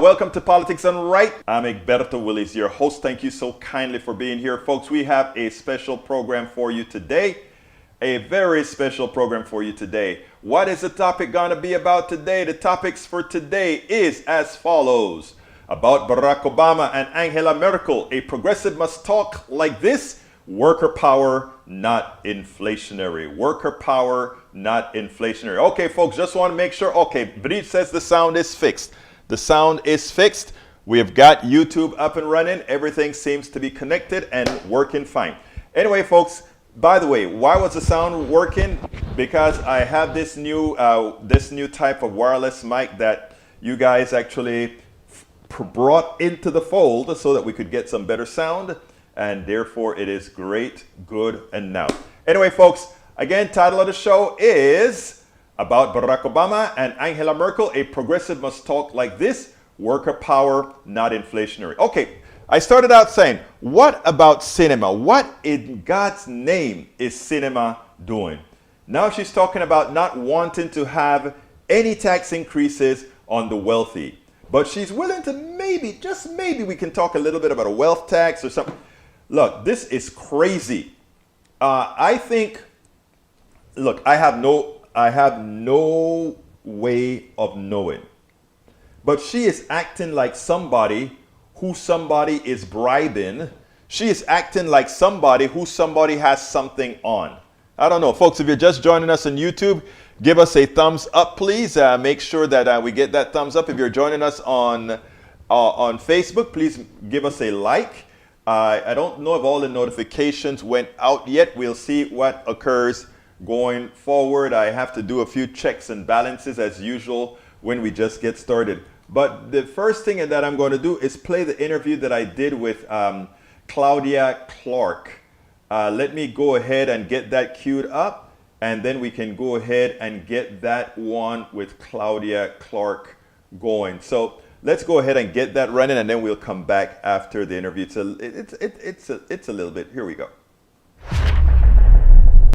Welcome to Politics Done Right. I'm Egberto Willis, your host. Thank you so kindly for being here. Folks, we have a special program for you today. A very special program for you today. What is the topic going to be about today? The topics for today is as follows. About Barack Obama and Angela Merkel. A progressive must talk like this. Worker power, not inflationary. Worker power, not inflationary. Okay, folks, just want to make sure. Okay, Brief says the sound is fixed. The sound is fixed. We have got YouTube up and running. Everything seems to be connected and working fine. Anyway, folks, by the way, why was the sound working? Because I have this new type of wireless mic that you guys actually brought into the fold so that we could get some better sound, and therefore it is great, good, and now. Anyway, folks, again, title of the show is about Barack Obama and Angela Merkel. A progressive must talk like this. Worker power, not inflationary. Okay, I started out saying, what about cinema? What in God's name is cinema doing? Now she's talking about not wanting to have any tax increases on the wealthy. But she's willing to maybe, just maybe, we can talk a little bit about a wealth tax or something. Look, this is crazy. I think, look, I have no way of knowing. But she is acting like somebody who somebody is bribing. She is acting like somebody who somebody has something on. I don't know. Folks, if you're just joining us on YouTube, give us a thumbs up, please. Make sure that we get that thumbs up. If you're joining us on Facebook, please give us a like. I don't know if all the notifications went out yet. We'll see what occurs going forward. I have to do a few checks and balances as usual when we just get started. But the first thing that I'm going to do is play the interview that I did with Claudia Clark. Let me go ahead and get that queued up, and then we can go ahead and get that one with Claudia Clark going. So let's go ahead and get that running, and then we'll come back after the interview. It's a little bit. Here we go.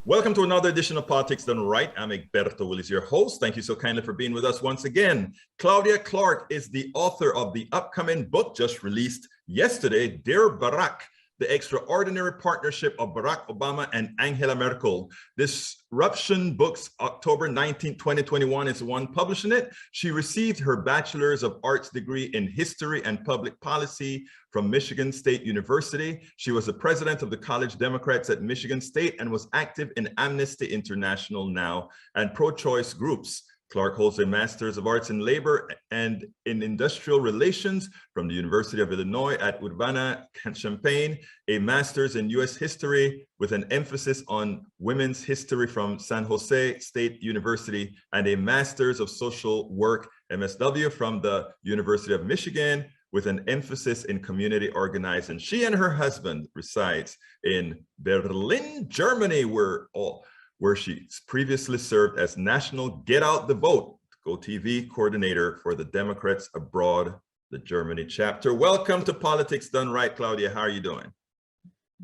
Welcome to another edition of Politics Done Right. I'm Egberto Willis, your host. Thank you so kindly for being with us once again. Claudia Clark is the author of the upcoming book just released yesterday, Dear Barack, The Extraordinary Partnership of Barack Obama and Angela Merkel. Disruption Books, October 19, 2021 is the one publishing it. She received her Bachelor's of Arts degree in History and Public Policy from Michigan State University. She was the president of the College Democrats at Michigan State and was active in Amnesty International Now and pro-choice groups. Clark holds a Master's of Arts in Labor and in Industrial Relations from the University of Illinois at Urbana-Champaign, a Master's in U.S. History with an emphasis on women's history from San Jose State University, and a Master's of Social Work, MSW, from the University of Michigan with an emphasis in community organizing. She and her husband resides in Berlin, Germany, where she previously served as National Get Out the Vote, GoTV coordinator for the Democrats Abroad, the Germany chapter. Welcome to Politics Done Right, Claudia. How are you doing?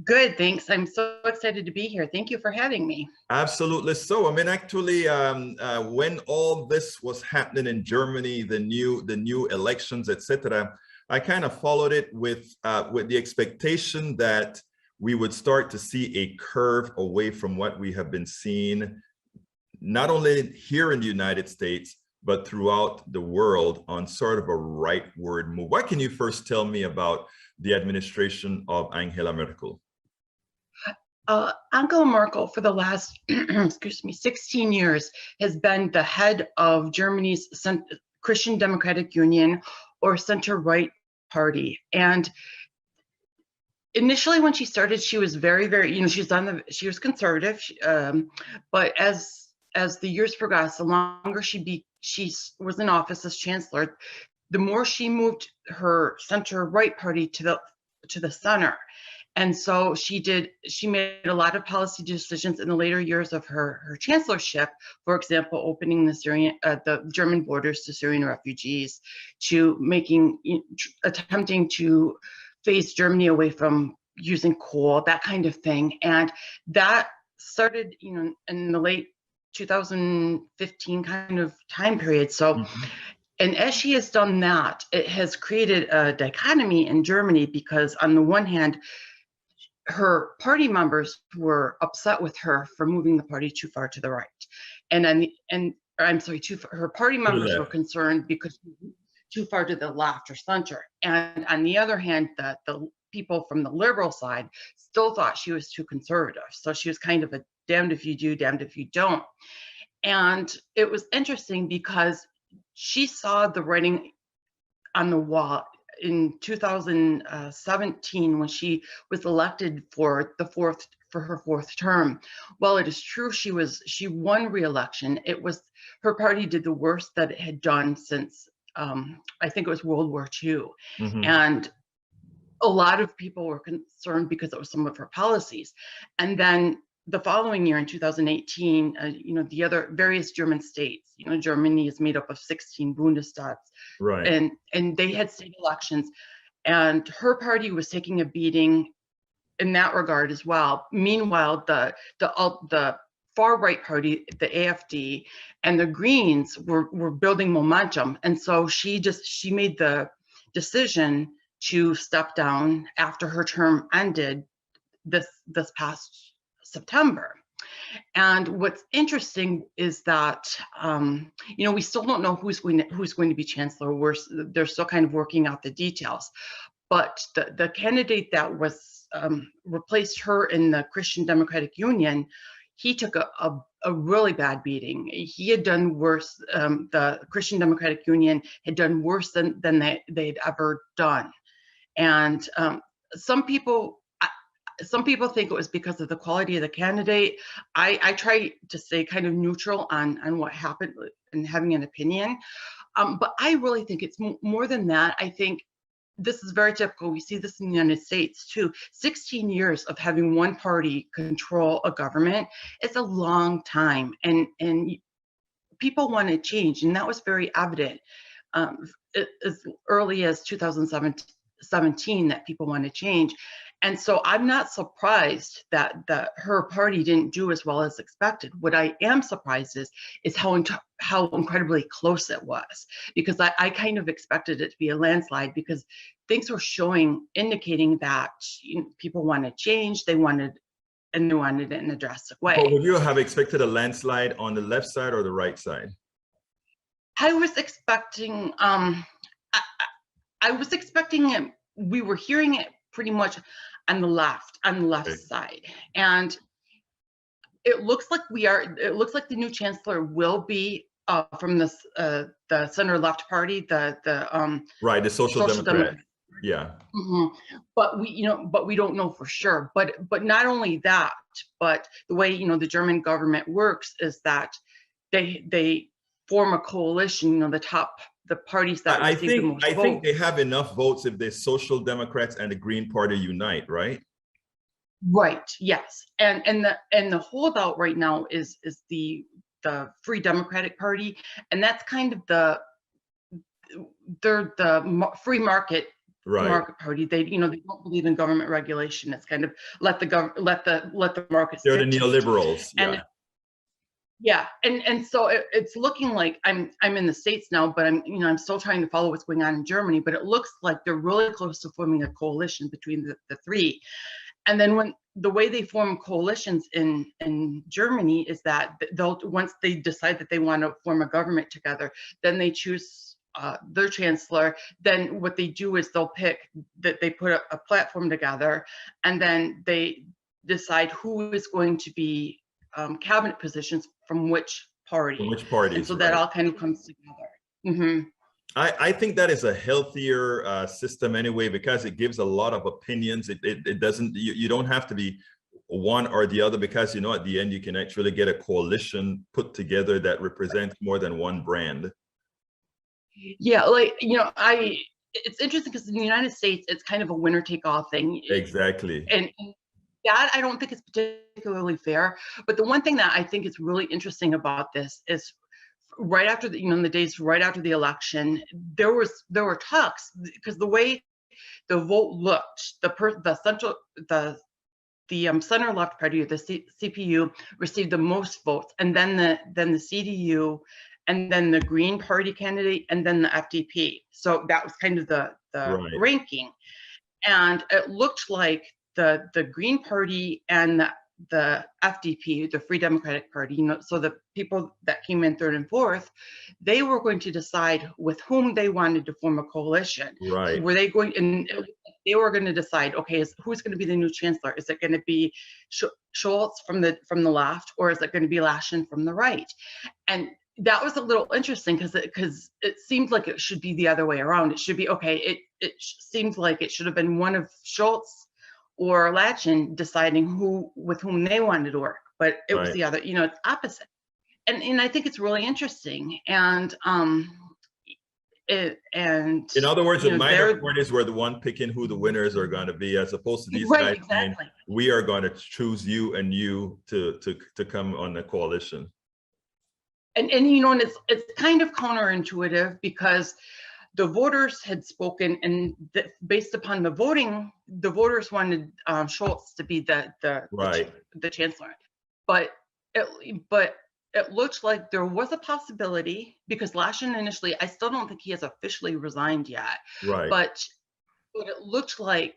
Good, thanks. I'm so excited to be here. Thank you for having me. Absolutely so. I mean, actually, when all this was happening in Germany, the new elections, etc., I kind of followed it with the expectation that we would start to see a curve away from what we have been seeing, not only here in the United States, but throughout the world on sort of a rightward move. What can you first tell me about the administration of Angela Merkel? Angela Merkel, for the last, 16 years, has been the head of Germany's Christian Democratic Union, or center-right party. And initially, when she started, she was very, she was conservative. But as the years progressed, the longer she was in office as chancellor, the more she moved her center-right party to the center. And so she made a lot of policy decisions in the later years of her chancellorship. For example, opening the German borders to Syrian refugees, to attempting to phase Germany away from using coal, that kind of thing. And that started, in the late 2015 kind of time period. So And as she has done that, it has created a dichotomy in Germany, because on the one hand, her party members were upset with her for moving the party too far to the right, and I'm sorry, her party members were concerned because too far to the left or center, and on the other hand, the people from the liberal side still thought she was too conservative. So she was kind of a damned if you do, damned if you don't. And it was interesting because she saw the writing on the wall in 2017 when she was elected for her fourth term. While it is true she won re-election, it was, her party did the worst that it had done since I think it was World War II. Mm-hmm. And a lot of people were concerned because it was some of her policies. And then the following year in 2018, the other various German states, Germany is made up of 16 Bundesstaats, right, and they had state elections, and her party was taking a beating in that regard as well. Meanwhile, the far right party, the AfD, and the Greens were building momentum, and so she made the decision to step down after her term ended this past September. And what's interesting is that we still don't know who's going to be chancellor. They're still kind of working out the details. But the candidate that was replaced her in the Christian Democratic Union, he took a really bad beating. He had done worse. The Christian Democratic Union had done worse than they'd ever done. And some people think it was because of the quality of the candidate. I try to stay kind of neutral on what happened and having an opinion. But I really think it's more than that. I think this is very typical. We see this in the United States too. 16 years of having one party control a government, it's a long time. And people want to change. And that was very evident as early as 2017 that people want to change. And so I'm not surprised that her party didn't do as well as expected. What I am surprised is how incredibly close it was, because I kind of expected it to be a landslide, because things were indicating that people want to change. They wanted it in a drastic way. But would you have expected a landslide on the left side or the right side? I was expecting, I was expecting it. We were hearing it pretty much on the left okay. side, and it looks like the new chancellor will be from the center left party, right, the social democrat. Yeah. Mm-hmm. But we don't know for sure. But not only that, but the way the German government works is that they form a coalition. The parties that receive the most votes. I think they have enough votes if the Social Democrats and the Green Party unite, right? Right. Yes. And the holdout right now is the Free Democratic Party, and that's kind of they're the free market. Right. Market party. They don't believe in government regulation. It's kind of let the markets. They're the neoliberals. Yeah. And so it's looking like I'm in the States now, but I'm still trying to follow what's going on in Germany. But it looks like they're really close to forming a coalition between the three. And then when the way they form coalitions in Germany is that once they decide that they want to form a government together, then they choose their chancellor. Then what they do is they put a platform together, and then they decide who is going to be cabinet positions from which party. From which parties, and so that all kind of comes together. Mm-hmm. I think that is a healthier system anyway, because it gives a lot of opinions. It doesn't, you don't have to be one or the other, because at the end you can actually get a coalition put together that represents more than one brand. Yeah, it's interesting because in the United States, it's kind of a winner take all thing. Exactly. And that I don't think is particularly fair. But the one thing that I think is really interesting about this is right after the days right after the election, there were talks, because the way the vote looked, the center left party, or the CPU, received the most votes, and then the CDU and then the Green Party candidate, and then the FDP. So that was kind of the Right. ranking. And it looked like the Green Party and the FDP, the Free Democratic Party, you know, so the people that came in third and fourth, they were going to decide with whom they wanted to form a coalition. Right. Were they going, and they were going to decide, okay, who's going to be the new chancellor? Is it going to be Scholz from the left, or is it going to be Laschet from the right? And that was a little interesting because it seemed like it should be the other way around. It should be, okay, it seems like it should have been one of Scholz or Laschet deciding with whom they wanted to work, but it was the other, you know, it's opposite. And I think it's really interesting. And in other words, the minor parties were the one picking who the winners are going to be, as opposed to these guys saying, we are going to choose you and you to come on the coalition. And you know, and it's kind of counterintuitive because the voters had spoken, and based upon the voting, the voters wanted Scholz to be the chancellor. But it looked like there was a possibility, because Laschet initially, I still don't think he has officially resigned yet. Right. But it looked like,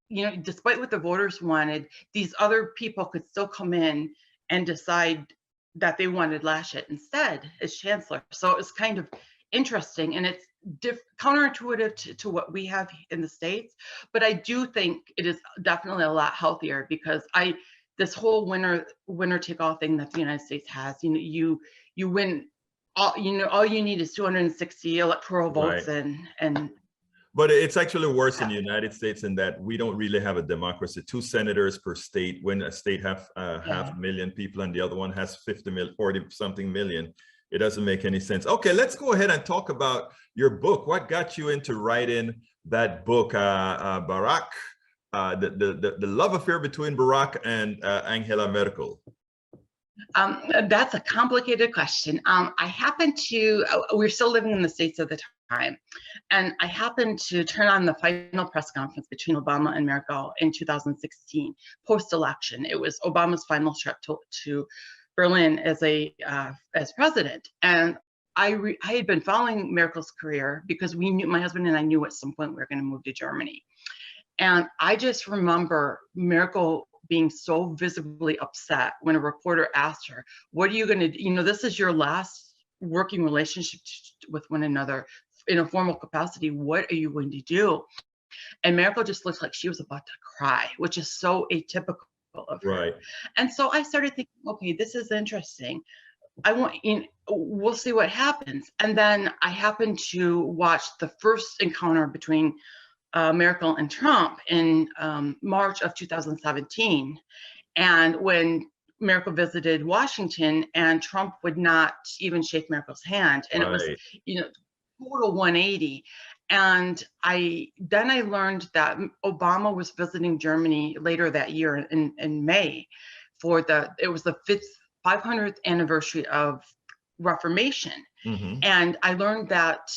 you know, despite what the voters wanted, these other people could still come in and decide that they wanted Laschet instead as chancellor. So it was kind of interesting, and it's counterintuitive to what we have in the States. But I do think it is definitely a lot healthier, because this whole winner take all thing that the United States has, you know, you win all, you know, all you need is 260 electoral votes, and but it's actually worse in the United States in that we don't really have a democracy. 2 senators per state. When a state have half a million people and the other one has 40 something million, it doesn't make any sense. Okay, let's go ahead and talk about your book. What got you into writing that book, Barack, the love affair between Barack and Angela Merkel? That's a complicated question. I happened to, we're still living in the States at the time, and I happened to turn on the final press conference between Obama and Merkel in 2016, post-election. It was Obama's final trip to Berlin as president, and I had been following Merkel's career because my husband and I knew at some point we were going to move to Germany, and I just remember Merkel being so visibly upset when a reporter asked her, "What are you going to, you know, this is your last working relationship with one another in a formal capacity. What are you going to do?" And Merkel just looked like she was about to cry, which is so atypical of her. Right. And so I started thinking, okay, this is interesting. We'll see what happens. And then I happened to watch the first encounter between Merkel and Trump in March of 2017. And when Merkel visited Washington, and Trump would not even shake Merkel's hand. And it was, you know, total 180. And I learned that Obama was visiting Germany later that year in May for it was the 500th anniversary of Reformation. Mm-hmm. And I learned that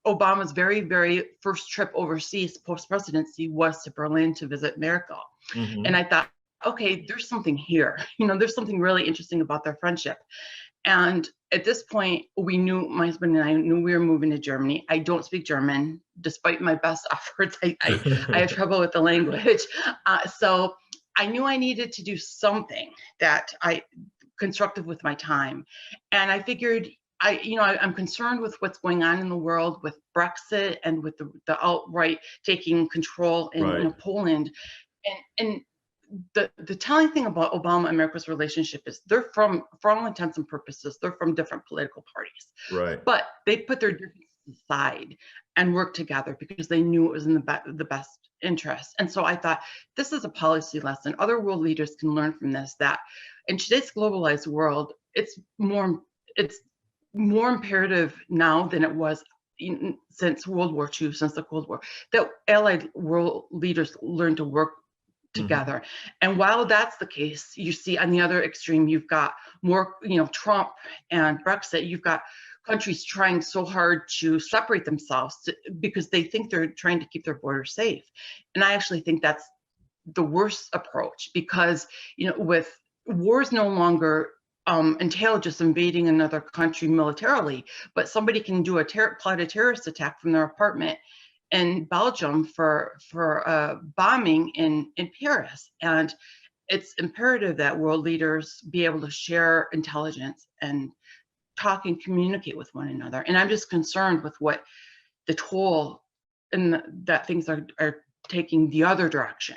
Obama's very, very first trip overseas post-presidency was to Berlin to visit Merkel. Mm-hmm. And I thought, okay, there's something here. You know, there's something really interesting about their friendship. And at this point, my husband and I knew we were moving to Germany. I don't speak German, despite my best efforts. I have trouble with the language. So I knew I needed to do something that constructive with my time. And I figured, I'm concerned with what's going on in the world with Brexit and with the alt-right taking control in Poland. And the telling thing about Obama and Merkel's relationship is for all intents and purposes, they're from different political parties. Right. But they put their differences aside and worked together because they knew it was in the best interest. And so I thought, this is a policy lesson. Other world leaders can learn from this, that in today's globalized world, it's more imperative now than it was since World War II, since the Cold War, that allied world leaders learn to work together. Mm-hmm. And while that's the case, you see on the other extreme, you've got more, Trump and Brexit, you've got countries trying so hard to separate themselves because they think they're trying to keep their borders safe. And I actually think that's the worst approach, because, with wars no longer entail just invading another country militarily, but somebody can do plot a terrorist attack from their apartment in Belgium for bombing in Paris. And it's imperative that world leaders be able to share intelligence and talk and communicate with one another. And I'm just concerned with what the toll and that things are taking the other direction.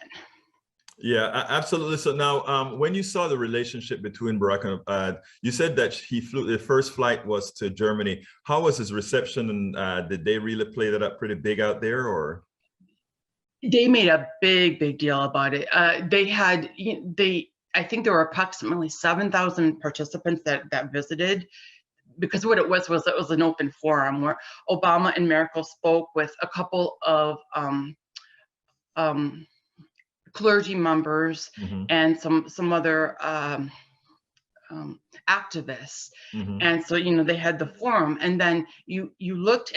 Yeah, absolutely. So now, when you saw the relationship between Barack and you said that he flew, the first flight was to Germany. How was his reception, and did they really play that up pretty big out there, or? They made a big deal about it. I think there were approximately 7,000 participants that visited, because what it was an open forum where Obama and Merkel spoke with a couple of clergy members and some other activists. And so, they had the forum, and then you looked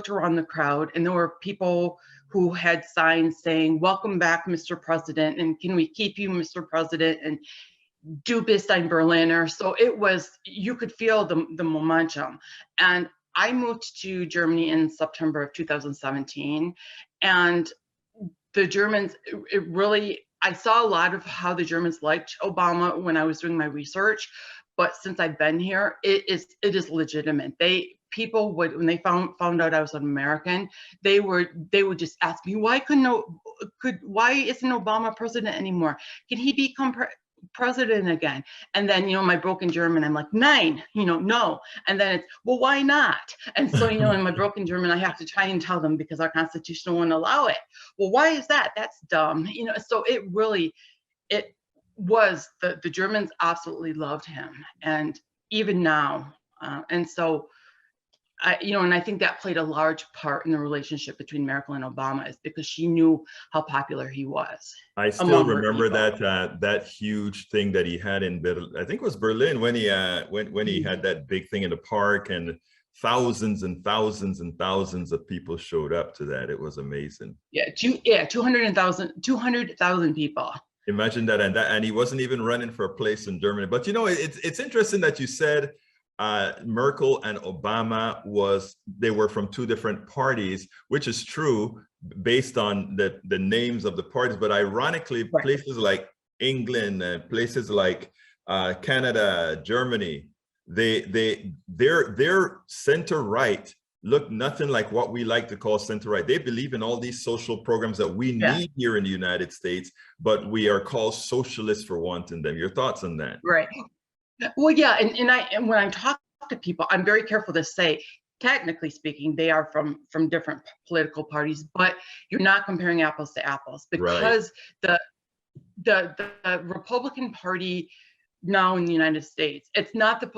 around the crowd, and there were people who had signs saying, "Welcome back, Mr. President," and "Can we keep you, Mr. President?" and "Du bist ein Berliner." So you could feel the momentum. And I moved to Germany in September of 2017, and the Germans, I saw a lot of how the Germans liked Obama when I was doing my research, but since I've been here, it is legitimate. People would, when they found out I was an American, they would just ask me, why isn't Obama president anymore? Can he become president again? And then, my broken German, I'm like, nein, no. And then it's, well, why not? And so, in my broken German, I have to try and tell them, because our constitution won't allow it. Well, why is that? That's dumb. So it was, the Germans absolutely loved him, and even now. And so, and I think that played a large part in the relationship between Merkel and Obama, is because she knew how popular he was. I still remember that huge thing that he had in Berlin. I think it was Berlin, when he had that big thing in the park, and thousands and thousands and thousands of people showed up to that. It was amazing. Yeah, 200,000 people. Imagine that, and he wasn't even running for a place in Germany. But it's interesting that you said Merkel and Obama were from two different parties, which is true based on the names of the parties. But ironically, right, places like England and places like Canada, Germany, their center right look nothing like what we like to call center right. They believe in all these social programs that we need here in the United States, but we are called socialists for wanting them. Your thoughts on that? Right. Well, yeah, and when I talk to people, I'm very careful to say, technically speaking, they are from different political parties, but you're not comparing apples to apples, because right, the Republican Party now in the United States, it's not the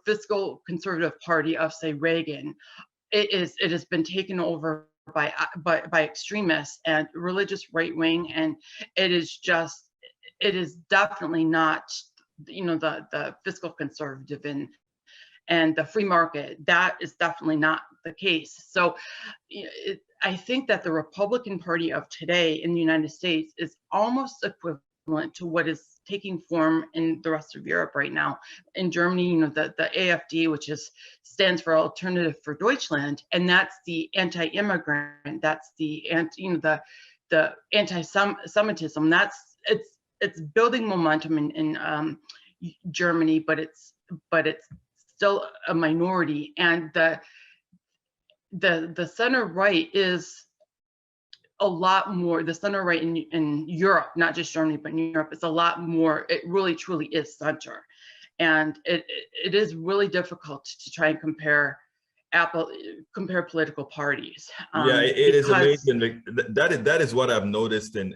fiscal conservative party of, say, Reagan. It has been taken over by extremists and religious right wing, and it is definitely not the fiscal conservative and the free market. That is definitely not the case. So I think that the Republican Party of today in the United States is almost equivalent to what is taking form in the rest of Europe right now. In Germany, the AfD, which stands for Alternative for Deutschland, and that's the anti-immigrant, that's the anti-Semitism. It's building momentum in Germany, but it's still a minority. And the center right is a lot more. The center right in Europe, not just Germany, but in Europe, is a lot more. It really truly is center, and it is really difficult to try and compare political parties. Yeah, it is amazing. That is what I've noticed in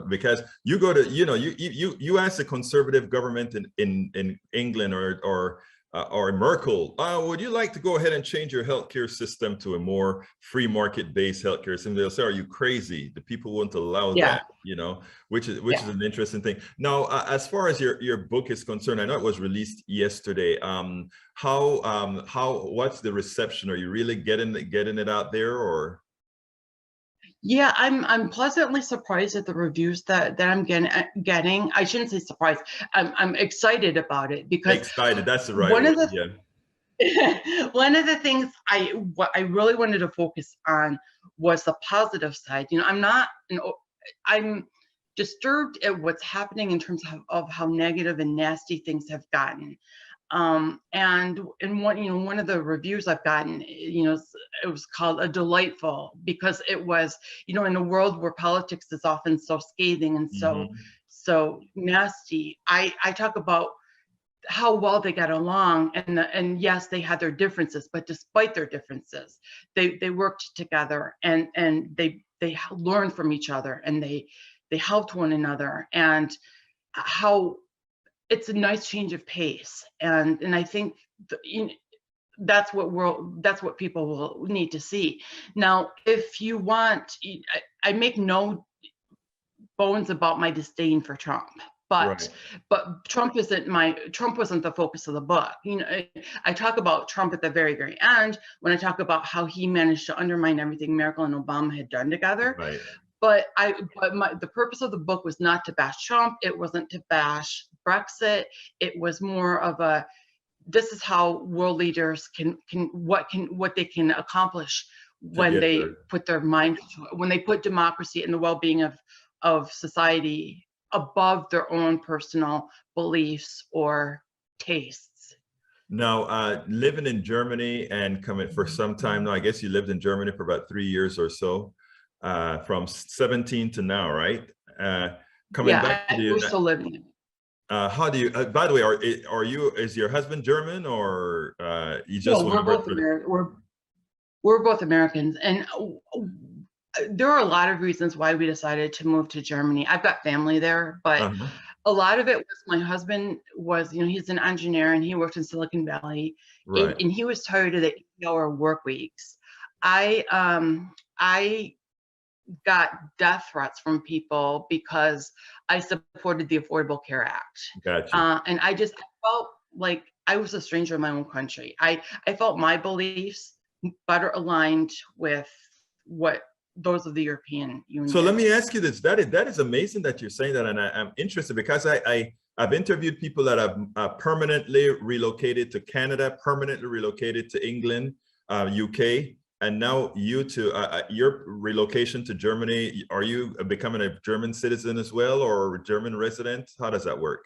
because you go to you ask a conservative government in England or Merkel, would you like to go ahead and change your healthcare system to a more free market-based healthcare system? They'll say, "Are you crazy? The people won't allow that." Which is an interesting thing. Now, as far as your book is concerned, I know it was released yesterday. What's the reception? Are you really getting it out there, or? Yeah, I'm pleasantly surprised at the reviews that I'm getting. I shouldn't say surprised. I'm excited about it because Excited, that's the right one of word. the Yeah. one of the things what I really wanted to focus on was the positive side. You know, I'm disturbed at what's happening in terms of how negative and nasty things have gotten. And one of the reviews I've gotten, it was called a delightful, because it was, in a world where politics is often so scathing and Hmm. so nasty. I talk about how well they got along, and yes, they had their differences, but despite their differences, they worked together, and they learned from each other, and they helped one another, and how it's a nice change of pace. And I think that's what people will need to see. Now, if you want, I make no bones about my disdain for Trump. But Right. Trump wasn't the focus of the book. I talk about Trump at the very, very end when I talk about how he managed to undermine everything Merkel and Obama had done together. Right. But the purpose of the book was not to bash Trump. It wasn't to bash Brexit. It was more of this is how world leaders what they can accomplish when they Together. put their mind to it, when they put democracy and the well-being of society above their own personal beliefs or tastes. Now, living in Germany and coming for some time now, I guess you lived in Germany for about 3 years or so, from 17 to now, right? Coming back to We're the, still living. how do you, by the way, is your husband German, or you No, just want to work for the, we're both Americans, and there are a lot of reasons why we decided to move to Germany. I've got family there, but uh-huh. a lot of it was my husband was, he's an engineer and he worked in Silicon Valley, and, Right. and he was tired of the 8-hour work weeks. I got death threats from people because I supported the Affordable Care Act. Gotcha. And I felt like I was a stranger in my own country. I felt my beliefs better aligned with what those of the European So let Union. me ask you this. That is amazing that you're saying that, and I'm interested because I've interviewed people that have permanently relocated to Canada, permanently relocated to England, UK, and now your relocation to Germany. Are you becoming a German citizen as well, or a German resident? How does that work?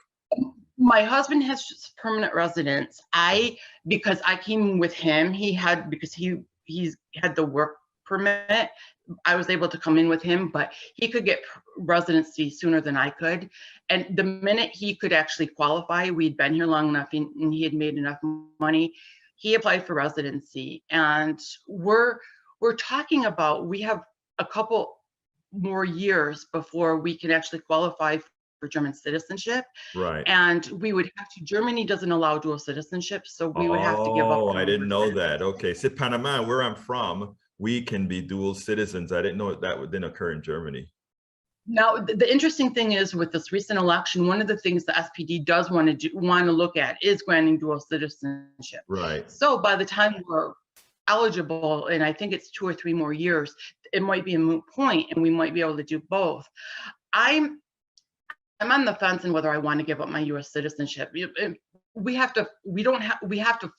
My husband has just permanent residence. Because I came with him, because he's had the work permit, I was able to come in with him, but he could get residency sooner than I could. And the minute he could actually qualify, we'd been here long enough and he had made enough money, he applied for residency. And we're talking about, we have a couple more years before we can actually qualify for German citizenship. Right. And Germany doesn't allow dual citizenship, so we would have to give up Oh, I our didn't know that. residency. Okay. See, Panama, where I'm from, we can be dual citizens. I didn't know that didn't occur in Germany. Now, the interesting thing is, with this recent election, one of the things the SPD does want to look at is granting dual citizenship. Right. So by the time we're eligible, and I think it's 2 or 3 more years, it might be a moot point, and we might be able to do both. I'm on the fence on whether I want to give up my U.S. citizenship. We have to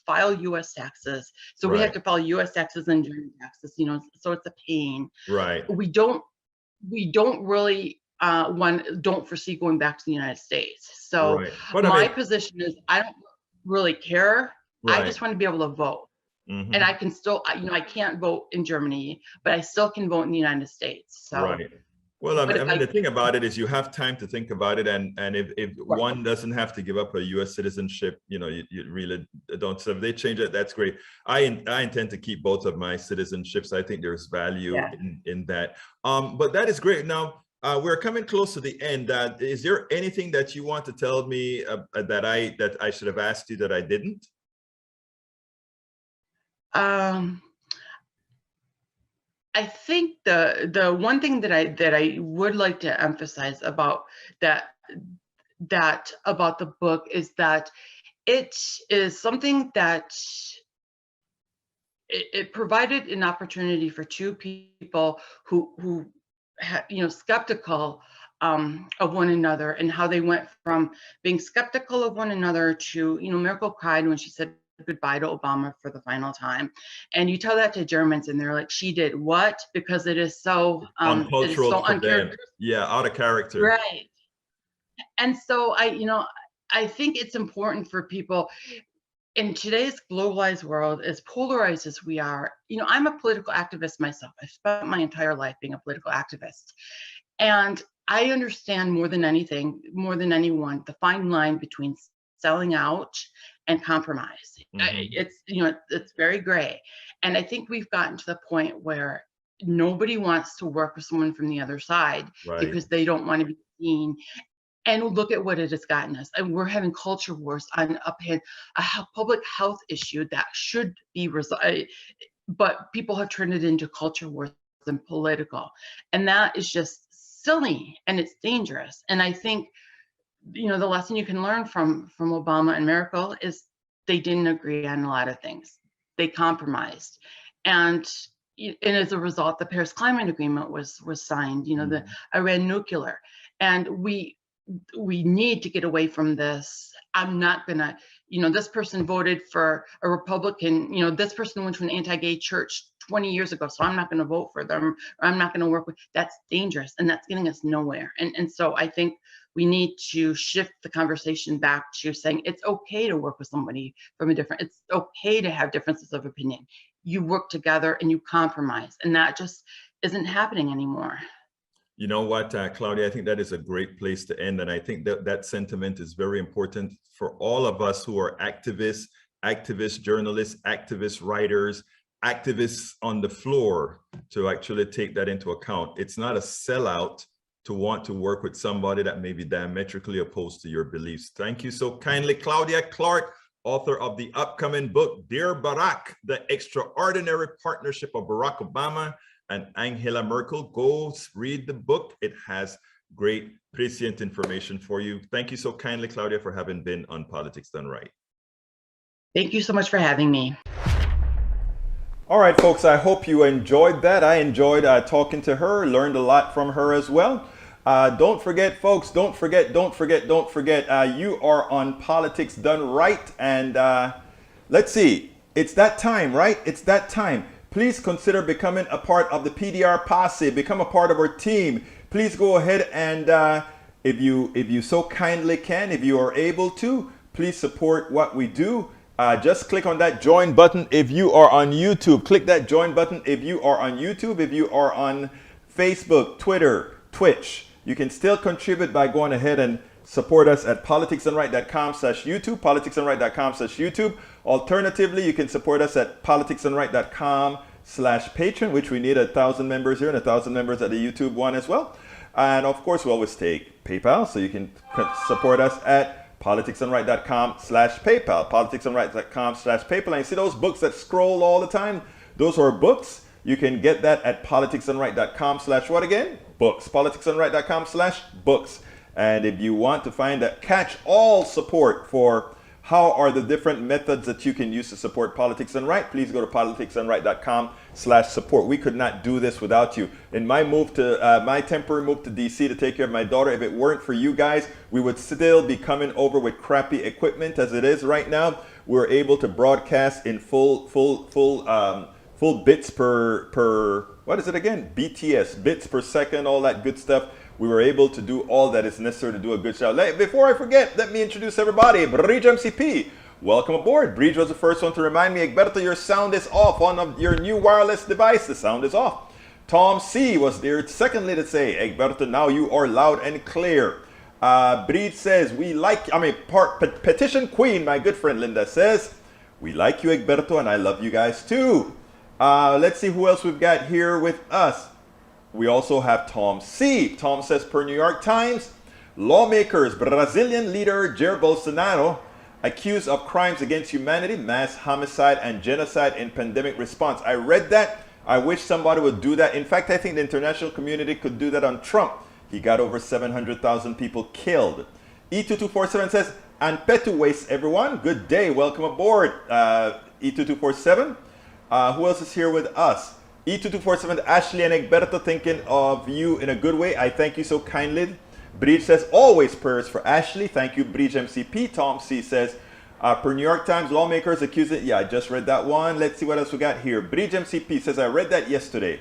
file U.S. taxes, so we have Right. to file U.S. taxes and German taxes. So it's a pain. Right. We don't really don't foresee going back to the United States. So Right. But I my mean, position is, I don't really care. I right. just want to be able to vote, and Hmm. I can still, I can't vote in Germany, but I still can vote in the United States. So, Right. Well, but I if mean, the thing about it is you have time to think about it, and if right. one doesn't have to give up a U.S. citizenship, you really don't. So if they change it, that's great. I intend to keep both of my citizenships. I think there's value Yeah. in that. But that is great. Now we're coming close to the end. Is there anything that you want to tell me that I should have asked you that I didn't? Um, I think the one thing that I would like to emphasize about about the book is that it is something that it provided an opportunity for two people who had, skeptical of one another, and how they went from being skeptical of one another to, Merkel cried when she said goodbye to Obama for the final time. And you tell that to Germans and they're like, she did what? Because it is so Uncultural for them. uncharacteristic. Yeah, out of character. Right. And so I think it's important for people in today's globalized world, as polarized as we are. I'm a political activist myself. I spent my entire life being a political activist. And I understand more than anything, more than anyone, the fine line between selling out and compromise. It's very gray. And I think we've gotten to the point where nobody wants to work with someone from the other side, Right. because they don't want to be seen. And look at what it has gotten us. And we're having culture wars on a public health issue that should be resolved, but people have turned it into culture wars and political. And that is just silly, and it's dangerous. And I think, the lesson you can learn from Obama and Merkel is they didn't agree on a lot of things. They compromised. And as a result, the Paris Climate Agreement was signed, the Iran nuclear. And we need to get away from this. I'm not gonna, this person voted for a Republican, this person went to an anti-gay church 20 years ago, so I'm not gonna vote for them, or I'm not gonna work with. That's dangerous, and that's getting us nowhere. And so I think we need to shift the conversation back to saying it's okay to work with somebody from it's okay to have differences of opinion. You work together and you compromise, and that just isn't happening anymore. You know what, Claudia, I think that is a great place to end. And I think that sentiment is very important for all of us who are activists, journalists, activist writers, activists on the floor, to actually take that into account. It's not a sellout to want to work with somebody that may be diametrically opposed to your beliefs. Thank you so kindly, Claudia Clark, author of the upcoming book, Dear Barack, The Extraordinary Partnership of Barack Obama and Angela Merkel. Go read the book. It has great, prescient information for you. Thank you so kindly, Claudia, for having been on Politics Done Right. Thank you so much for having me. All right, folks, I hope you enjoyed that. I enjoyed talking to her, learned a lot from her as well. Don't forget, folks, don't forget, you are on Politics Done Right. And let's see, it's that time, right? It's that time. Please consider becoming a part of the PDR Posse, become a part of our team. Please go ahead and if you so kindly can, if you are able to, please support what we do. Just click on that join button if you are on YouTube. Click that join button if you are on YouTube. If you are on Facebook, Twitter, Twitch, you can still contribute by going ahead and support us at politicsdoneright.com/YouTube, politicsdoneright.com/YouTube. Alternatively, you can support us at politicsdoneright.com/patron, which we need 1,000 members here and 1,000 members at the YouTube one as well. And of course, we always take PayPal, so you can support us at politicsdoneright.com/PayPal, politicsdoneright.com/PayPal. And you see those books that scroll all the time? Those are books. You can get that at politicsdoneright.com/what again? Books. politicsdoneright.com/books. And if you want to find that catch-all support for how are the different methods that you can use to support Politics Done Right, please go to politicsdoneright.com/support. We could not do this without you. In my move to my temporary move to DC to take care of my daughter, if it weren't for you guys, we would still be coming over with crappy equipment as it is right now. We're able to broadcast in full bits per what is it again? BTS, bits per second, all that good stuff. We were able to do all that is necessary to do a good show. Before I forget, let me introduce everybody. Bridge MCP, welcome aboard. Bridge was the first one to remind me, Egberto, your sound is off on your new wireless device. The sound is off. Tom C was there secondly to say, Egberto, now you are loud and clear. Bridge says, Petition Queen, my good friend Linda says, we like you, Egberto, and I love you guys too. Let's see who else we've got here with us. We also have Tom C. Tom says, per New York Times, lawmakers, Brazilian leader Jair Bolsonaro accused of crimes against humanity, mass homicide, and genocide in pandemic response. I read that. I wish somebody would do that. In fact, I think the international community could do that on Trump. He got over 700,000 people killed. E2247 says, and Petu Waste, everyone. Good day. Welcome aboard, E2247. Who else is here with us? E2247, Ashley and Egberto, thinking of you in a good way. I thank you so kindly. Bridge says, always prayers for Ashley. Thank you, Bridge MCP. Tom C says, per New York Times, lawmakers accuse it. Yeah, I just read that one. Let's see what else we got here. Bridge MCP says, I read that yesterday.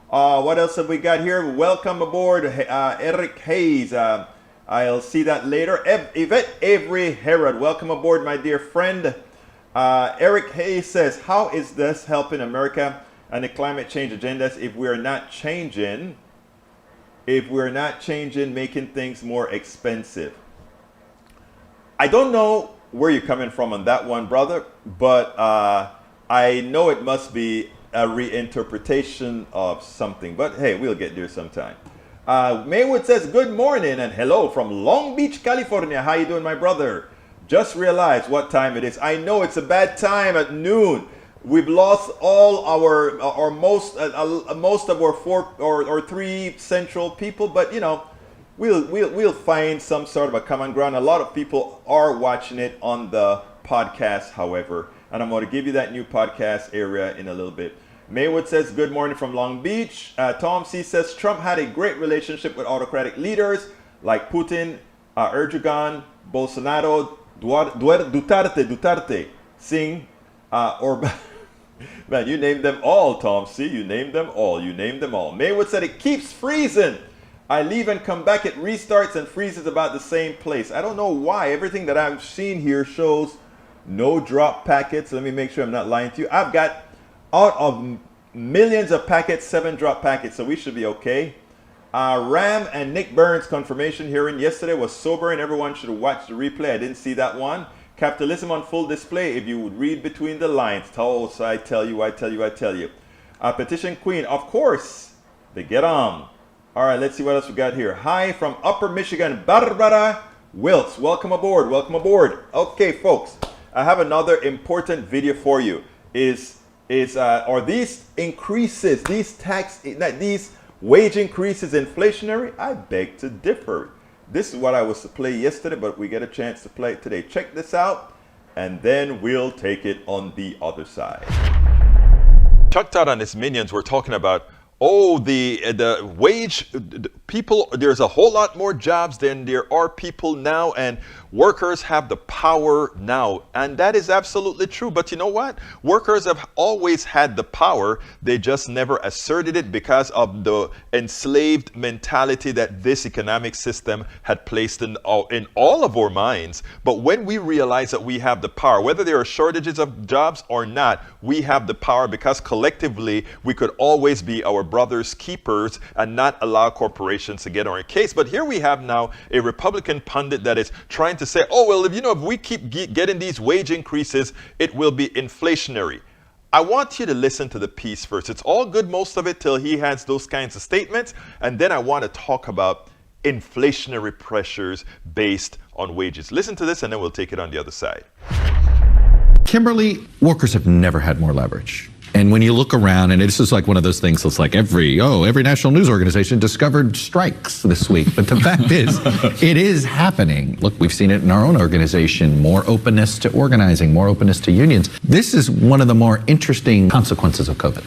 What else have we got here? Welcome aboard, Eric Hayes. I'll see that later. Yvette Avery Herod, welcome aboard, my dear friend. Eric Hayes says, how is this helping America and the climate change agendas if we're not changing, making things more expensive? I don't know where you're coming from on that one, brother, but I know it must be a reinterpretation of something, but hey, we'll get there sometime. Maywood says, good morning and hello from Long Beach, California. How you doing, my brother? Just realized what time it is. I know it's a bad time at noon. We've lost all our, or most of our 4 or 3 central people, but you know, we'll find some sort of a common ground. A lot of people are watching it on the podcast, however, and I'm going to give you that new podcast area in a little bit. Maywood says, good morning from Long Beach. Tom C says, Trump had a great relationship with autocratic leaders like Putin, Erdogan, Bolsonaro, Duterte, Singh, Orban. Man, you named them all, Tom C. You named them all. Maywood said, it keeps freezing. I leave and come back, it restarts and freezes about the same place. I don't know why. Everything that I've seen here shows no drop packets. Let me make sure I'm not lying to you. I've got, out of millions of packets, 7 drop packets, so we should be okay. Ram and Nick Burns confirmation hearing yesterday was sobering. Everyone should watch the replay. I didn't see that one. Capitalism on full display, if you would read between the lines. Oh, so I tell you. Petition Queen, of course, they get on. All right, let's see what else we got here. Hi from Upper Michigan, Barbara Wiltz. Welcome aboard. Okay, folks, I have another important video for you. Are these increases, these wage increases inflationary? I beg to differ. This is what I was to play yesterday, but we get a chance to play it today. Check this out, and then we'll take it on the other side. Chuck Todd and his minions were talking about, the wage, people, there's a whole lot more jobs than there are people now, and workers have the power now. And that is absolutely true. But you know what? Workers have always had the power. They just never asserted it because of the enslaved mentality that this economic system had placed in all of our minds. But when we realize that we have the power, whether there are shortages of jobs or not, we have the power because collectively we could always be our brothers' keepers and not allow corporations to get on our case. But here we have now a Republican pundit that is trying to say, if we keep getting these wage increases, it will be inflationary. I want you to listen to the piece first. It's all good, most of it, till he has those kinds of statements. And then I want to talk about inflationary pressures based on wages. Listen to this, and then we'll take it on the other side. Kimberly, workers have never had more leverage. And when you look around, and this is like one of those things that's like every national news organization discovered strikes this week. But the fact is, it is happening. Look, we've seen it in our own organization, more openness to organizing, more openness to unions. This is one of the more interesting consequences of COVID.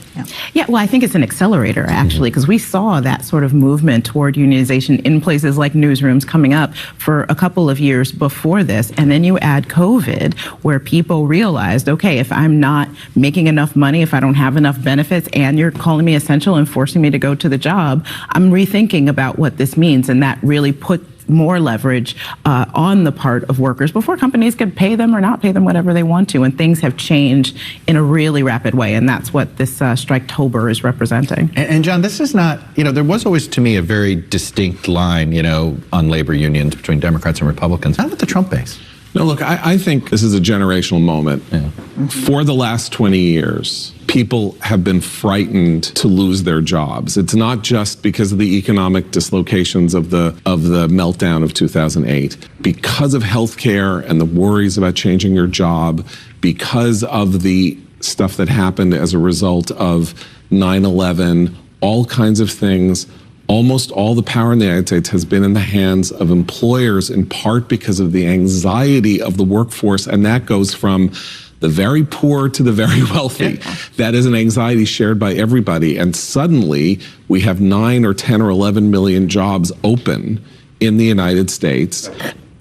Yeah, well, I think it's an accelerator, actually, because we saw that sort of movement toward unionization in places like newsrooms coming up for a couple of years before this. And then you add COVID, where people realized, okay, if I'm not making enough money, if I don't have enough benefits and you're calling me essential and forcing me to go to the job, I'm rethinking about what this means. And that really put more leverage on the part of workers before companies could pay them or not pay them whatever they want to. And things have changed in a really rapid way. And that's what this Striketober is representing. And John, this is not, there was always to me a very distinct line, on labor unions between Democrats and Republicans, not with the Trump base. No, look, I think this is a generational moment. Yeah. For the last 20 years, people have been frightened to lose their jobs. It's not just because of the economic dislocations of the meltdown of 2008. Because of healthcare and the worries about changing your job, because of the stuff that happened as a result of 9/11, all kinds of things. Almost all the power in the United States has been in the hands of employers, in part because of the anxiety of the workforce. And that goes from the very poor to the very wealthy. That is an anxiety shared by everybody. And suddenly we have 9 or 10 or 11 million jobs open in the United States.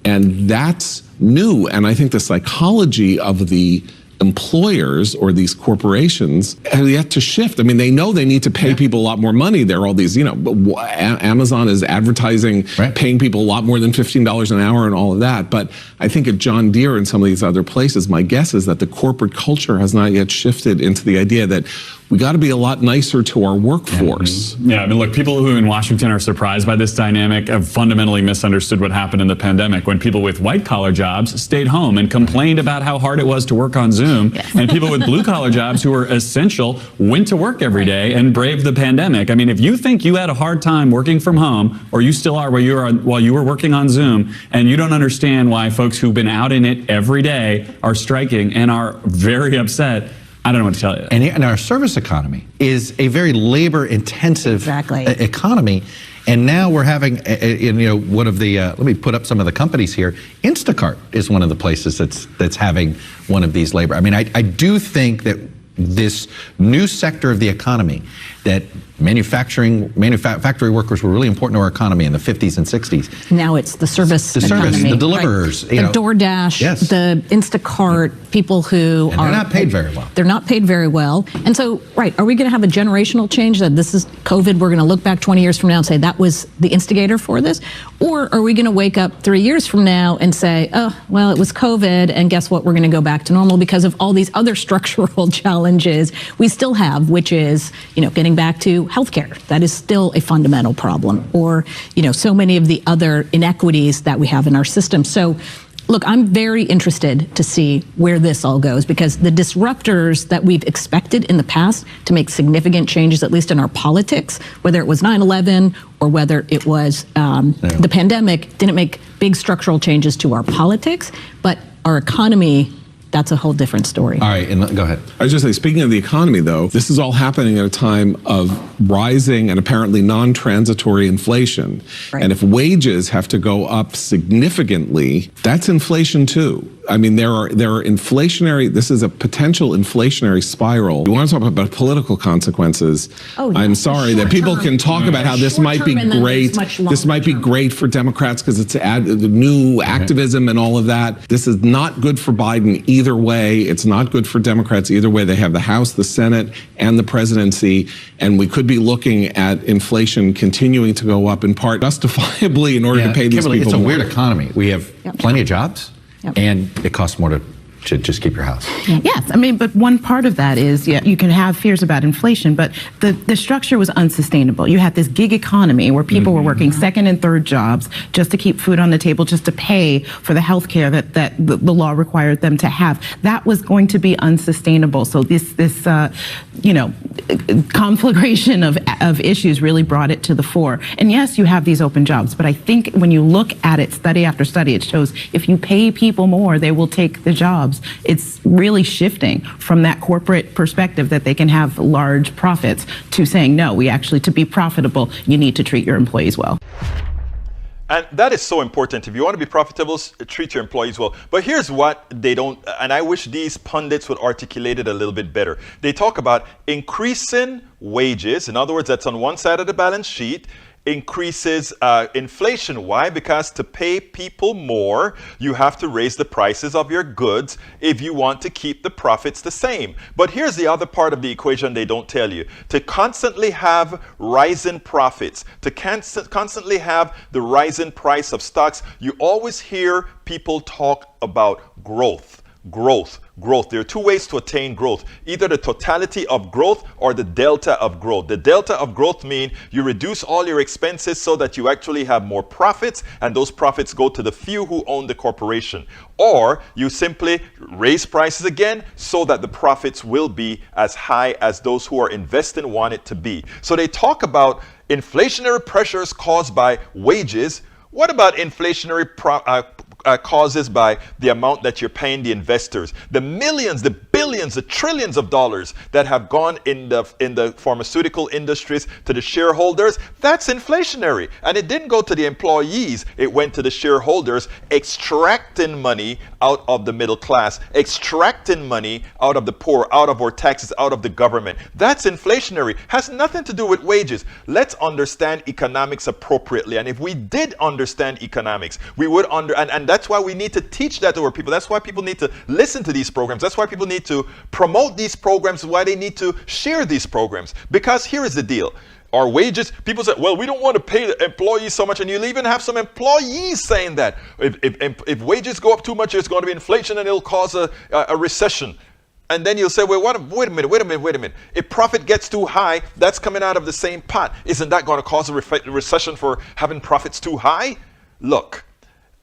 And that's new. And I think the psychology of the employers or these corporations have yet to shift. I mean, they know they need to pay people a lot more money. There are all these, Amazon is advertising, paying people a lot more than $15 an hour and all of that. But I think at John Deere and some of these other places, my guess is that the corporate culture has not yet shifted into the idea that we got to be a lot nicer to our workforce. Yeah, I mean, look, people who in Washington are surprised by this dynamic have fundamentally misunderstood what happened in the pandemic when people with white-collar jobs stayed home and complained about how hard it was to work on Zoom, and people with blue-collar jobs who were essential went to work every day and braved the pandemic. I mean, if you think you had a hard time working from home, or you still are while you were working on Zoom, and you don't understand why folks who've been out in it every day are striking and are very upset, I don't know what to tell you. And our service economy is a very labor-intensive economy. And now we're having, one of the, let me put up some of the companies here. Instacart is one of the places that's having one of these labor. I mean, I do think that this new sector of the economy, that factory workers were really important to our economy in the 50s and 60s. Now it's the service economy, the deliverers, the DoorDash, the Instacart, people who they're not paid very well. They're not paid very well. And so, are we going to have a generational change that this is COVID, we're going to look back 20 years from now and say that was the instigator for this? Or are we going to wake up 3 years from now and say, oh, well, it was COVID, and guess what, we're going to go back to normal because of all these other structural challenges we still have, which is, getting back to healthcare. That is still a fundamental problem, or, so many of the other inequities that we have in our system. So, look, I'm very interested to see where this all goes, because the disruptors that we've expected in the past to make significant changes, at least in our politics, whether it was 9/11 or whether it was the pandemic, didn't make big structural changes to our politics, but our economy, that's a whole different story. All right, and go ahead. I was just saying, speaking of the economy, though, this is all happening at a time of rising and apparently non-transitory inflation. And if wages have to go up significantly, that's inflation too. I mean, there are inflationary, this is a potential inflationary spiral. You want to talk about political consequences. I'm sorry that people can talk about how this might be great. This might be great for Democrats because it's the new activism and all of that. This is not good for Biden either way. It's not good for Democrats either way. They have the House, the Senate, and the presidency. And we could be looking at inflation continuing to go up in part justifiably in order to pay these people it's a more. weird economy. We have plenty of jobs. And it costs more to just keep your house. Yes, I mean, but one part of that is, you can have fears about inflation, but the structure was unsustainable. You had this gig economy where people were working second and third jobs just to keep food on the table, just to pay for the health care that the law required them to have. That was going to be unsustainable. So this conflagration of issues really brought it to the fore. And yes, you have these open jobs, but I think when you look at it, study after study, it shows if you pay people more, they will take the jobs. It's really shifting from that corporate perspective that they can have large profits to saying, no, to be profitable, you need to treat your employees well. And that is so important. If you want to be profitable, treat your employees well. But here's what they don't, and I wish these pundits would articulate it a little bit better. They talk about increasing wages. In other words, that's on one side of the balance sheet. Increases inflation. Why? Because to pay people more, you have to raise the prices of your goods if you want to keep the profits the same. But here's the other part of the equation they don't tell you. To constantly have rising profits, to constantly have the rising price of stocks, you always hear people talk about growth. There are two ways to attain growth, either the totality of growth or the delta of growth. The delta of growth means you reduce all your expenses so that you actually have more profits, and those profits go to the few who own the corporation. Or you simply raise prices again so that the profits will be as high as those who are investing want it to be. So they talk about inflationary pressures caused by wages. What about inflationary causes by the amount that you're paying the investors. The millions, the billions, the trillions of dollars that have gone in the pharmaceutical industries to the shareholders, that's inflationary. And it didn't go to the employees, it went to the shareholders, extracting money out of the middle class, extracting money out of the poor, out of our taxes, out of the government. That's inflationary. Has nothing to do with wages. Let's understand economics appropriately. And if we did understand economics, we would and that's why we need to teach that to our people. That's why people need to listen to these programs. That's why people need to promote these programs, why they need to share these programs. Because here is the deal. Our wages, people say, well, we don't want to pay the employees so much. And you'll even have some employees saying that. If wages go up too much, there's going to be inflation and it'll cause a recession. And then you'll say, well, wait a minute. If profit gets too high, that's coming out of the same pot. Isn't that going to cause a recession for having profits too high? Look,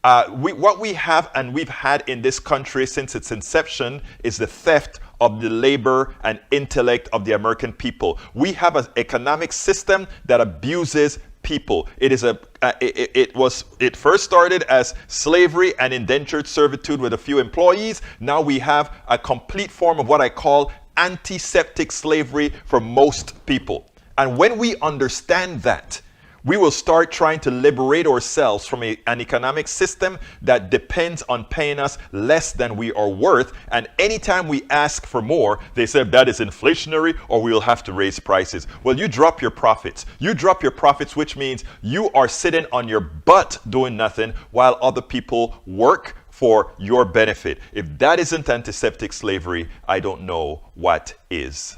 what we have and we've had in this country since its inception is the theft of the labor and intellect of the American people. We have an economic system that abuses people. It first started as slavery and indentured servitude with a few employees. Now we have a complete form of what I call antiseptic slavery for most people. And when we understand that, we will start trying to liberate ourselves from an economic system that depends on paying us less than we are worth. And anytime we ask for more, they say that is inflationary or we will have to raise prices. Well, you drop your profits. You drop your profits, which means you are sitting on your butt doing nothing while other people work for your benefit. If that isn't antiseptic slavery, I don't know what is.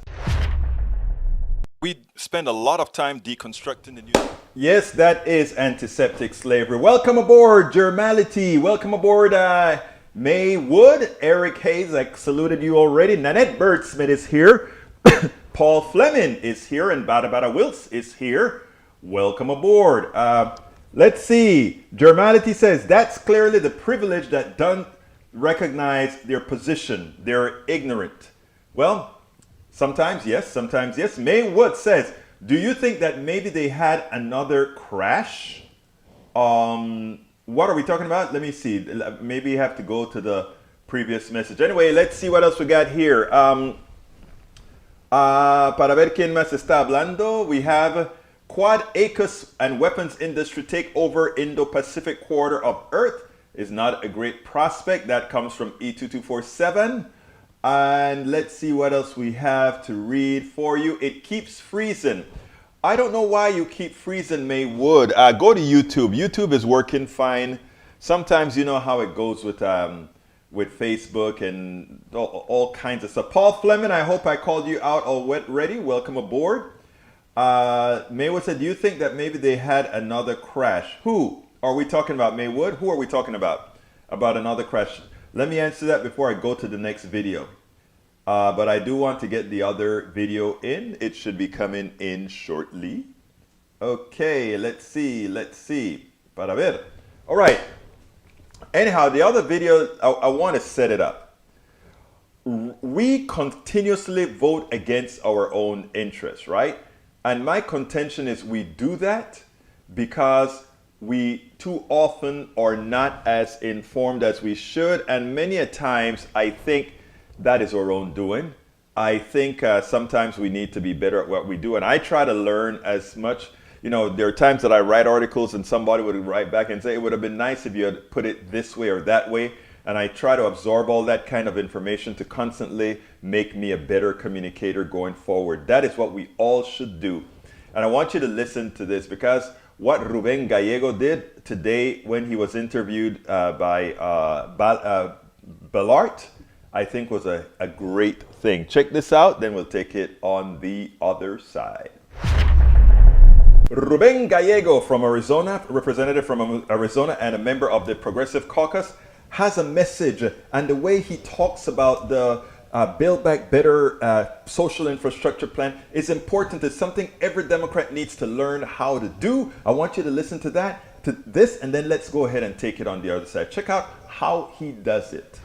We spend a lot of time deconstructing the news. Yes, that is antiseptic slavery. Welcome aboard, Germality. Welcome aboard, May Wood. Eric Hayes, I saluted you already. Nanette Birdsmith is here. Paul Fleming is here. And Bada Bada Wills is here. Welcome aboard. Let's see. Germality says, that's clearly the privilege that don't recognize their position. They're ignorant. Well, sometimes yes, sometimes yes. May Wood says, do you think that maybe they had another crash? What are we talking about? Let me see. Maybe you have to go to the previous message. Anyway, let's see what else we got here. Para ver quién más está hablando. We have Quad AUKUS and weapons industry take over Indo-Pacific quarter of Earth is not a great prospect. That comes from E2247. And let's see what else we have to read for you. It keeps freezing. I don't know why you keep freezing, May Wood. Go to YouTube. YouTube is working fine. Sometimes you know how it goes with Facebook and all kinds of stuff. Paul Fleming, I hope I called you out already. Welcome aboard. May Wood said, do you think that maybe they had another crash? Who are we talking about, May Wood? Who are we talking about? About another crash? Let me answer that before I go to the next video. But I do want to get the other video in. It should be coming in shortly. Okay, let's see. Para ver. All right. Anyhow, the other video, I want to set it up. We continuously vote against our own interests, right? And my contention is we do that because we too often are not as informed as we should, and many a times I think that is our own doing. I think sometimes we need to be better at what we do, and I try to learn as much. You know, there are times that I write articles and somebody would write back and say, it would have been nice if you had put it this way or that way, and I try to absorb all that kind of information to constantly make me a better communicator going forward. That is what we all should do. And I want you to listen to this, because what Ruben Gallego did today when he was interviewed by Ballart, I think was a great thing. Check this out, then we'll take it on the other side. Ruben Gallego from Arizona, representative from Arizona and a member of the Progressive Caucus, has a message, and the way he talks about the Build Back Better social infrastructure plan is important. It's something every Democrat needs to learn how to do. I want you to listen to this, and then let's go ahead and take it on the other side. Check out how he does it.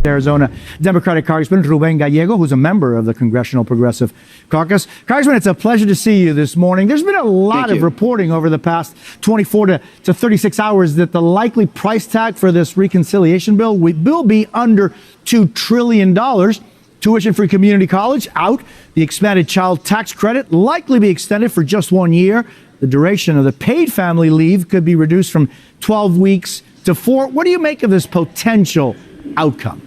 Arizona Democratic Congressman Ruben Gallego, who's a member of the Congressional Progressive Caucus. Congressman, it's a pleasure to see you this morning. There's been a lot of reporting over the past 24 to 36 hours that the likely price tag for this reconciliation bill will be under $2 trillion. Tuition-free community college out. The expanded child tax credit likely be extended for just 1 year. The duration of the paid family leave could be reduced from 12 weeks to 4. What do you make of this potential outcome?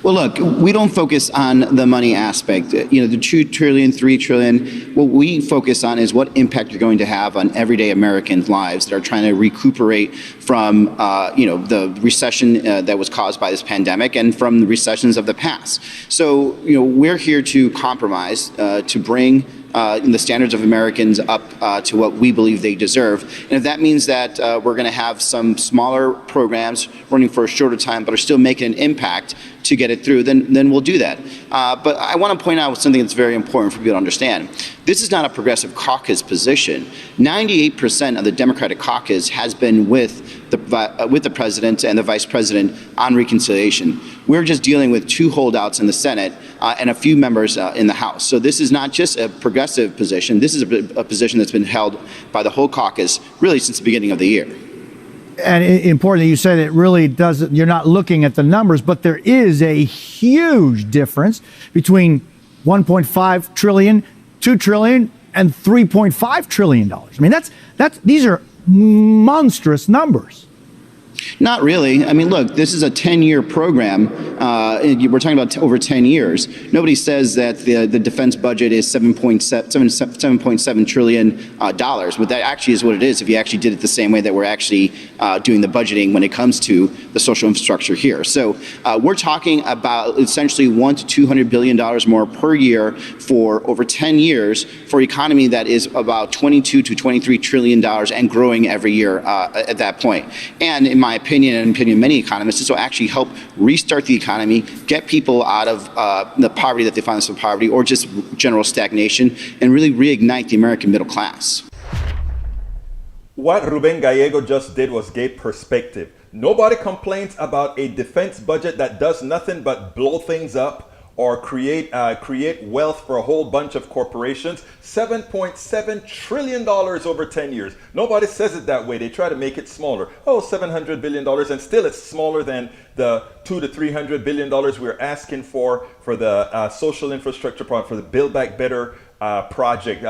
Well, look, we don't focus on the money aspect. You know, the 2 trillion, 3 trillion, what we focus on is what impact you're going to have on everyday Americans' lives that are trying to recuperate from, the recession that was caused by this pandemic and from the recessions of the past. So, we're here to compromise, to bring the standards of Americans up to what we believe they deserve. And if that means that we're going to have some smaller programs running for a shorter time but are still making an impact to get it through, then we'll do that. But I want to point out something that's very important for people to understand. This is not a progressive caucus position. 98% of the Democratic caucus has been with the president and the vice president on reconciliation. We're just dealing with 2 holdouts in the Senate and a few members in the House. So this is not just a progressive position. This is a position that's been held by the whole caucus really since the beginning of the year. And important that you say that it really doesn't, you're not looking at the numbers, but there is a huge difference between 1.5 trillion, 2 trillion, and $3.5 trillion. I mean, these are monstrous numbers. Not really. I mean, look, this is a 10-year program. We're talking about over 10 years. Nobody says that the defense budget is $7.7 trillion, but that actually is what it is if you actually did it the same way that we're actually doing the budgeting when it comes to the social infrastructure here. So we're talking about essentially $100 to $200 billion more per year for over 10 years for an economy that is about $22 to $23 trillion and growing every year at that point. And in my opinion and opinion of many economists, this will actually help restart the economy, get people out of the poverty that they find themselves in poverty or just general stagnation, and really reignite the American middle class. What Ruben Gallego just did was gave perspective. Nobody complains about a defense budget that does nothing but blow things up or create wealth for a whole bunch of corporations. $7.7 trillion over 10 years. Nobody says it that way. They try to make it smaller. Oh, $700 billion, and still it's smaller than the $200 to $300 billion we're asking for the social infrastructure project, for the Build Back Better project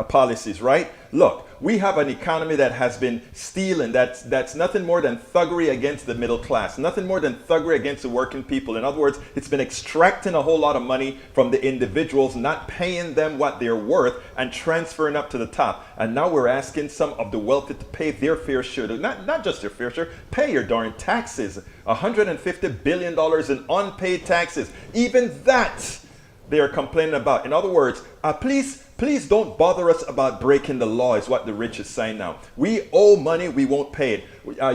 policies, right? Look, we have an economy that has been stealing. That's nothing more than thuggery against the middle class, nothing more than thuggery against the working people. In other words, it's been extracting a whole lot of money from the individuals, not paying them what they're worth, and transferring up to the top. And now we're asking some of the wealthy to pay their fair share, not just their fair share, pay your darn taxes. $150 billion in unpaid taxes. Even that they are complaining about. In other words, please don't bother us about breaking the law, is what the rich is saying now. We owe money, we won't pay it.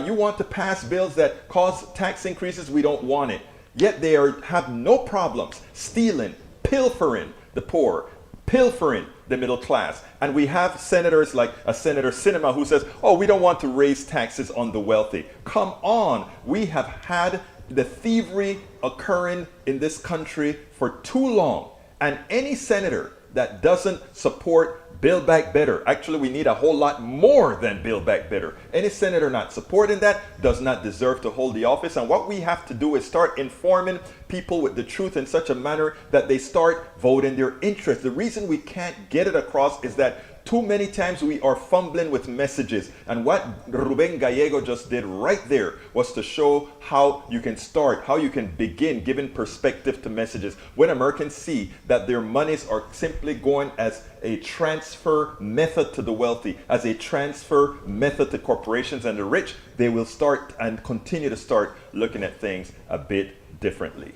You want to pass bills that cause tax increases, we don't want it. Yet they have no problems stealing, pilfering the poor, pilfering the middle class. And we have senators like Senator Sinema who says, oh, we don't want to raise taxes on the wealthy. Come on, we have had the thievery occurring in this country for too long. And any senator that doesn't support Build Back Better, actually we need a whole lot more than Build Back Better. Any senator not supporting that does not deserve to hold the office. And what we have to do is start informing people with the truth in such a manner that they start voting their interest. The reason we can't get it across is that too many times we are fumbling with messages. And what Ruben Gallego just did right there was to show how you can start, how you can begin giving perspective to messages. When Americans see that their monies are simply going as a transfer method to the wealthy, as a transfer method to corporations and the rich, they will start and continue to start looking at things a bit differently.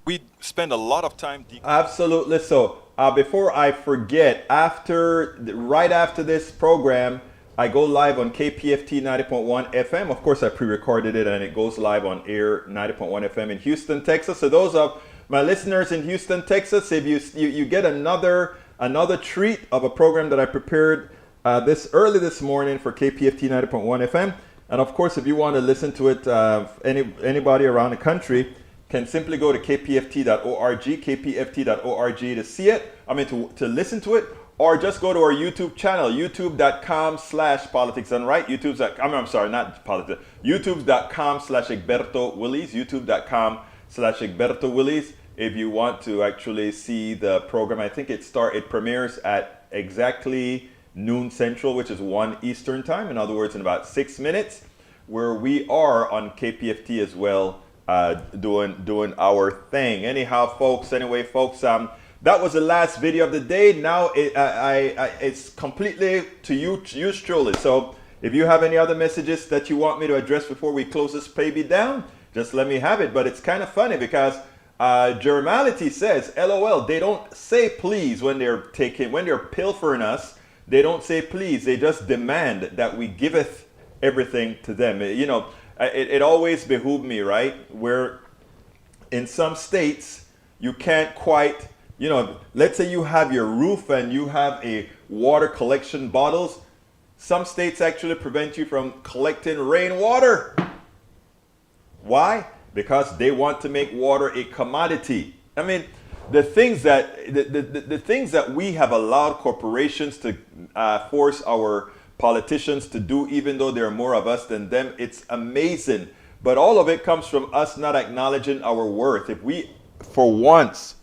We spend a lot of time. Absolutely so. Before I forget, right after this program, I go live on KPFT 90.1 FM. Of course, I pre-recorded it and it goes live on air 90.1 FM in Houston, Texas. So those of my listeners in Houston, Texas, if you get another treat of a program that I prepared this morning for KPFT 90.1 FM, And of course, if you want to listen to it, anybody around the country can simply go to kpft.org, kpft.org to see it, to listen to it, or just go to our YouTube channel, youtube.com/politicsandright, youtube.com/Egberto Willies, youtube.com/Egberto Willies. If you want to actually see the program, I think it premieres at exactly noon Central, which is 1 Eastern time. In other words, in about 6 minutes, where we are on KPFT as well, doing our thing. Anyhow, folks, that was the last video of the day. Now it's completely to yours truly. So if you have any other messages that you want me to address before we close this baby down, just let me have it. But it's kind of funny because Germality says, LOL, they don't say please when they're pilfering us. They don't say please. They just demand that we giveth everything to them. You know, it always behooved me, right? Where in some states you can't quite, you know, let's say you have your roof and you have a water collection bottles. Some states actually prevent you from collecting rainwater. Why? Because they want to make water a commodity. I mean, the things that we have allowed corporations to force our politicians to do, even though there are more of us than them, it's amazing. But all of it comes from us not acknowledging our worth. If we, for once,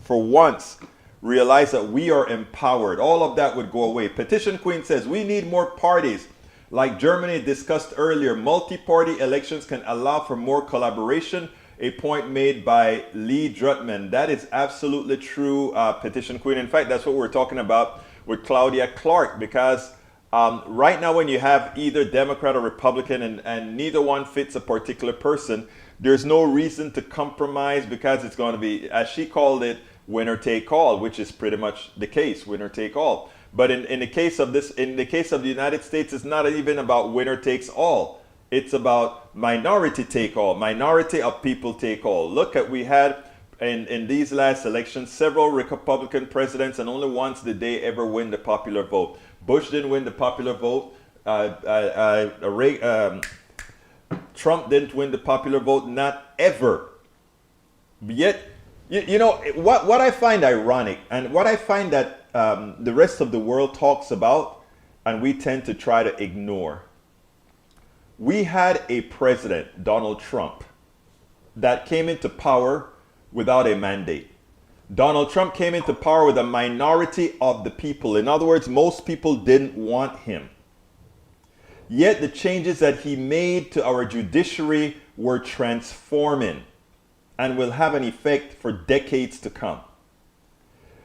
realize that we are empowered, all of that would go away. Petition Queen says, we need more parties. Like Germany discussed earlier, multi-party elections can allow for more collaboration, a point made by Lee Drutman. That is absolutely true, Petition Queen. In fact, that's what we're talking about with Claudia Clark, because right now when you have either Democrat or Republican and neither one fits a particular person, there's no reason to compromise, because it's going to be, as she called it, winner take all, which is pretty much the case, winner take all. But in the case of the United States, it's not even about winner takes all. It's about minority take all, minority of people take all. Look at, we had in these last elections several Republican presidents, and only once did they ever win the popular vote. Bush didn't win the popular vote. Trump didn't win the popular vote, not ever. Yet, you know, what I find ironic, and what I find that the rest of the world talks about, and we tend to try to ignore. We had a president, Donald Trump, that came into power without a mandate. Donald Trump came into power with a minority of the people. In other words, most people didn't want him. Yet the changes that he made to our judiciary were transforming and will have an effect for decades to come.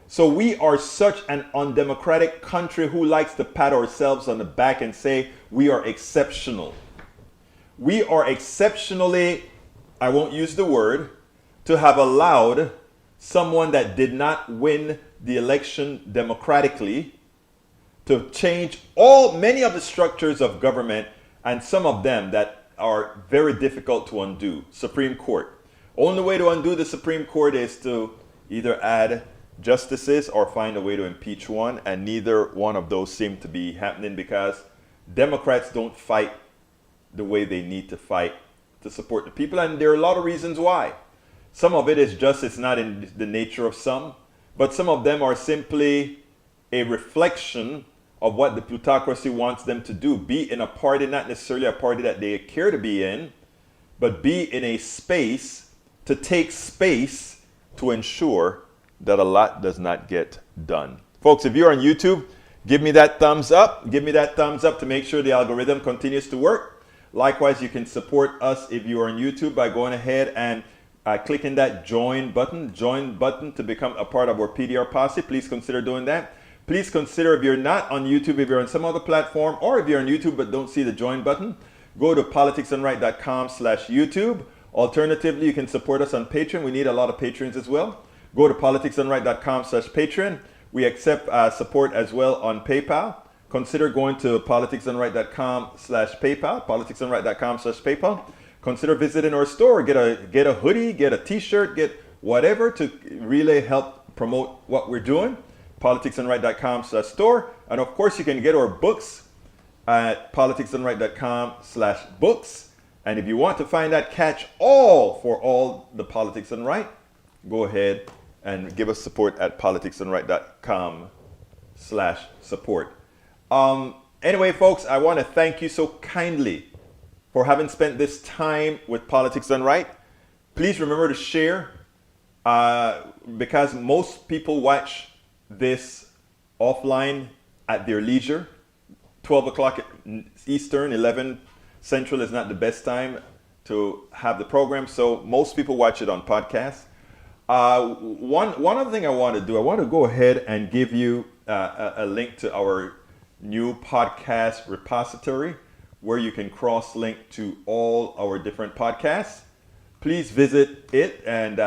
So we are such an undemocratic country who likes to pat ourselves on the back and say we are exceptional. We are exceptionally, I won't use the word, to have allowed someone that did not win the election democratically to change many of the structures of government, and some of them that are very difficult to undo. Supreme Court. Only way to undo the Supreme Court is to either add justices or find a way to impeach one, and neither one of those seem to be happening, because Democrats don't fight the way they need to fight to support the people, and there are a lot of reasons why. Some of it is just, it's not in the nature of some, but some of them are simply a reflection of what the plutocracy wants them to do. Be in a party, not necessarily a party that they care to be in, but be in a space to take space to ensure that a lot does not get done. Folks, if you're on YouTube, give me that thumbs up. Give me that thumbs up to make sure the algorithm continues to work. Likewise, you can support us if you are on YouTube by going ahead and clicking that join button to become a part of our PDR posse. Please consider doing that. Please consider, if you're not on YouTube, if you're on some other platform, or if you're on YouTube but don't see the join button, go to politicsandright.com/YouTube. Alternatively, you can support us on Patreon. We need a lot of patrons as well. Go to politicsandright.com/Patreon. We accept support as well on PayPal. Consider going to politicsandright.com/PayPal, politicsandright.com/PayPal. Consider visiting our store. Get a hoodie, get a t-shirt, get whatever to really help promote what we're doing. politicsandright.com/store. And of course, you can get our books at politicsdoneright.com/books. And if you want to find that catch all for all the Politics Done Right, go ahead and give us support at politicsdoneright.com/support. Anyway, folks, I want to thank you so kindly for having spent this time with Politics Done Right. Please remember to share because most people watch this offline at their leisure. 12 o'clock Eastern, 11 Central is not the best time to have the program, so most people watch it on podcast. One other thing I want to do, I want to go ahead and give you a link to our new podcast repository where you can cross-link to all our different podcasts. Please visit it and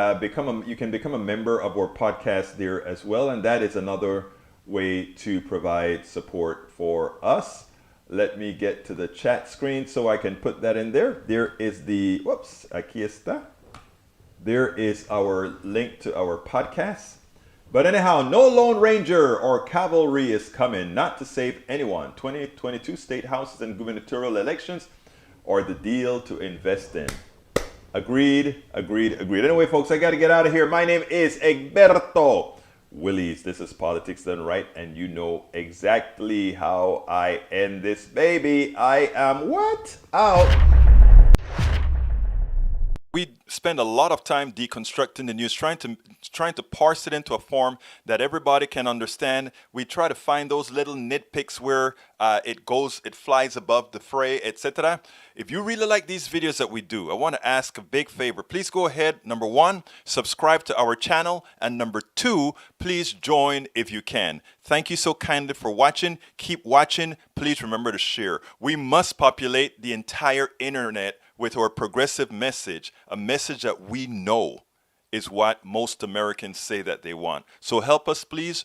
you can become a member of our podcast there as well, and that is another way to provide support for us. Let me get to the chat screen so I can put that in there. There is the, whoops, aquí está. There is our link to our podcast. But anyhow, no Lone Ranger or cavalry is coming, not to save anyone. 2022 state houses and gubernatorial elections are the deal to invest in. Agreed. Anyway, folks, I got to get out of here. My name is Egberto Willies. This is Politics Done Right, and you know exactly how I end this baby. I am what? Out. We spend a lot of time deconstructing the news, trying to parse it into a form that everybody can understand. We try to find those little nitpicks where it flies above the fray, etc. If you really like these videos that we do, I want to ask a big favor. Please go ahead, number one, subscribe to our channel, and number two, please join if you can. Thank you so kindly for watching. Keep watching. Please remember to share. We must populate the entire internet with our progressive message, a message that we know is what most Americans say that they want. So help us, please.